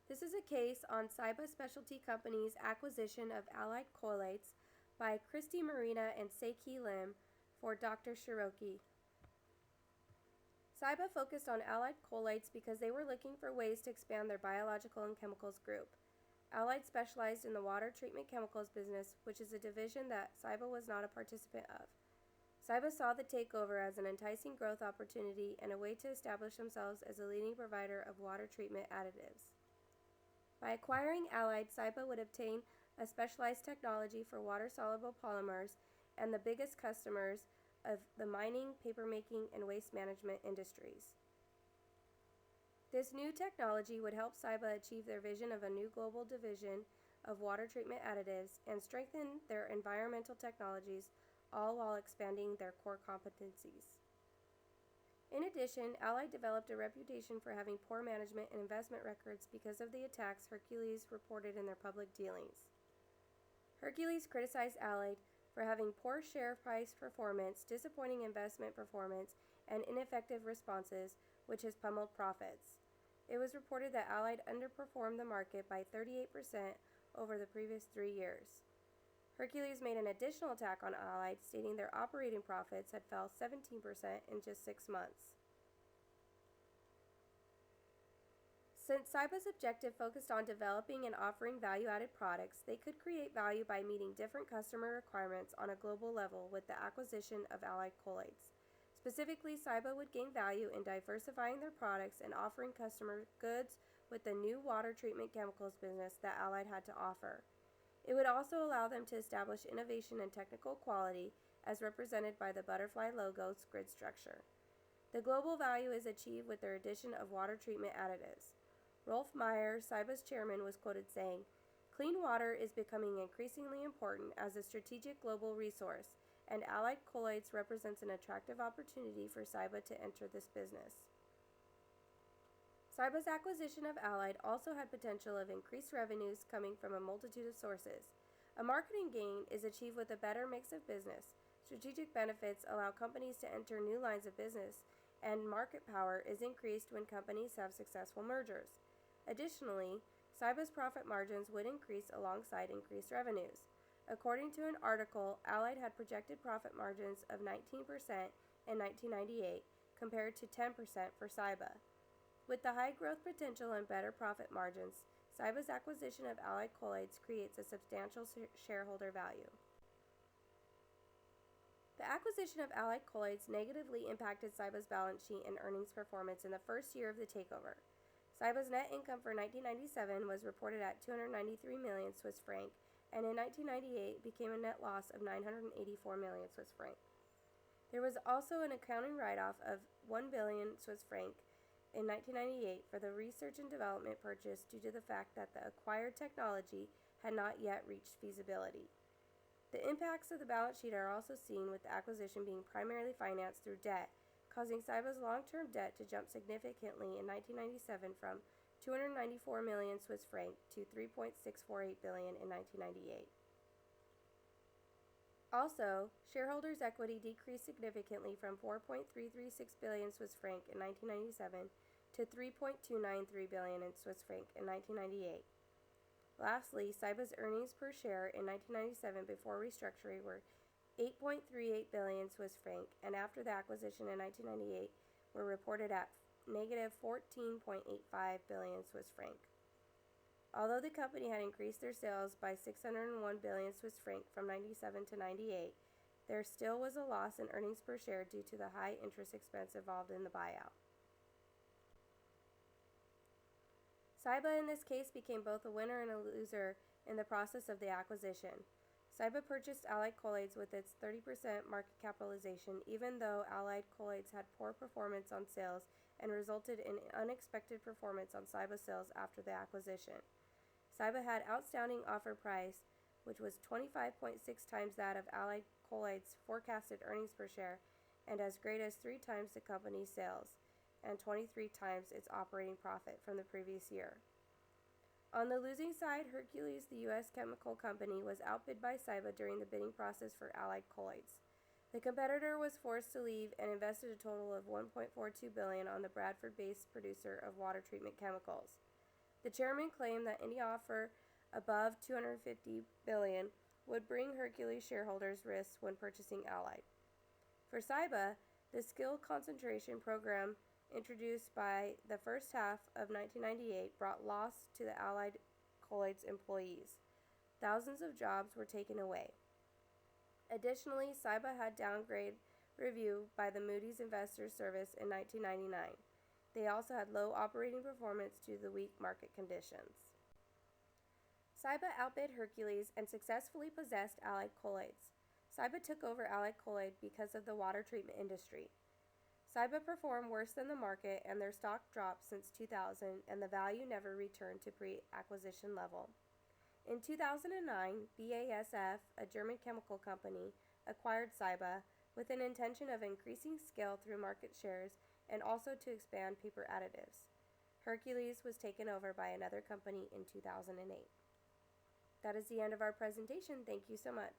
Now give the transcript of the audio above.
This is a case on CIBA Specialty Company's acquisition of Allied Cholates by Christy Marina and Seiki Lim for Dr. Shiroki. CIBA focused on Allied Cholates because they were looking for ways to expand their biological and chemicals group. Allied specialized in the water treatment chemicals business, which is a division that CIBA was not a participant of. CIBA saw the takeover as an enticing growth opportunity and a way to establish themselves as a leading provider of water treatment additives. By acquiring Allied, CIBA would obtain a specialized technology for water-soluble polymers and the biggest customers of the mining, papermaking, and waste management industries. This new technology would help CIBA achieve their vision of a new global division of water treatment additives and strengthen their environmental technologies, all while expanding their core competencies. In addition, Allied developed a reputation for having poor management and investment records because of the attacks Hercules reported in their public dealings. Hercules criticized Allied for having poor share price performance, disappointing investment performance, and ineffective responses, which has pummeled profits. It was reported that Allied underperformed the market by 38% over the previous 3 years. Hercules made an additional attack on Allied, stating their operating profits had fell 17% in just 6 months. Since CIBA's objective focused on developing and offering value-added products, they could create value by meeting different customer requirements on a global level with the acquisition of Allied Cholates. Specifically, CIBA would gain value in diversifying their products and offering customer goods with the new water treatment chemicals business that Allied had to offer. It would also allow them to establish innovation and technical quality as represented by the butterfly logo's grid structure. The global value is achieved with their addition of water treatment additives. Rolf Meyer, CIBA's chairman, was quoted saying, "Clean water is becoming increasingly important as a strategic global resource, and Allied Cholates represents an attractive opportunity for CIBA to enter this business." CIBA's acquisition of Allied also had potential of increased revenues coming from a multitude of sources. A marketing gain is achieved with a better mix of business. Strategic benefits allow companies to enter new lines of business, and market power is increased when companies have successful mergers. Additionally, CIBA's profit margins would increase alongside increased revenues. According to an article, Allied had projected profit margins of 19% in 1998 compared to 10% for CIBA. With the high growth potential and better profit margins, CIBA's acquisition of Allied Cholates creates a substantial shareholder value. The acquisition of Allied Cholates negatively impacted CIBA's balance sheet and earnings performance in the first year of the takeover. CIBA's net income for 1997 was reported at 293 million Swiss franc, and in 1998 became a net loss of 984 million Swiss franc. There was also an accounting write-off of 1 billion Swiss franc in 1998 for the research and development purchase due to the fact that the acquired technology had not yet reached feasibility. The impacts of the balance sheet are also seen with the acquisition being primarily financed through debt, causing CIBA's long-term debt to jump significantly in 1997 from 294 million Swiss franc to 3.648 billion in 1998. Also, shareholders' equity decreased significantly from 4.336 billion Swiss franc in 1997 to 3.293 billion in Swiss franc in 1998. Lastly, CIBA's earnings per share in 1997 before restructuring were 8.38 billion Swiss franc, and after the acquisition in 1998 were reported at negative 14.85 billion Swiss franc. Although the company had increased their sales by 601 billion Swiss franc from 97 to 98, there still was a loss in earnings per share due to the high interest expense involved in the buyout. CIBA in this case became both a winner and a loser in the process of the acquisition. CIBA purchased Allied Cholates with its 30% market capitalization, even though Allied Cholates had poor performance on sales and resulted in unexpected performance on CIBA sales after the acquisition. CIBA had outstanding offer price, which was 25.6 times that of Allied Cholates' forecasted earnings per share, and as great as 3 times the company's sales, and 23 times its operating profit from the previous year. On the losing side, Hercules, the U.S. chemical company, was outbid by CIBA during the bidding process for Allied Cholates. The competitor was forced to leave and invested a total of $1.42 billion on the Bradford-based producer of water treatment chemicals. The chairman claimed that any offer above $250 billion would bring Hercules shareholders risks when purchasing Allied. For CIBA, the skill concentration program introduced by the first half of 1998 brought loss to the Allied Colloids employees. Thousands of jobs were taken away. Additionally, CIBA had downgrade review by the Moody's Investors Service in 1999. They also had low operating performance due to the weak market conditions. CIBA outbid Hercules and successfully possessed Allied Colloids. CIBA took over Allied Colloid because of the water treatment industry. CIBA performed worse than the market, and their stock dropped since 2000, and the value never returned to pre-acquisition level. In 2009, BASF, a German chemical company, acquired CIBA with an intention of increasing scale through market shares and also to expand paper additives. Hercules was taken over by another company in 2008. That is the end of our presentation. Thank you so much.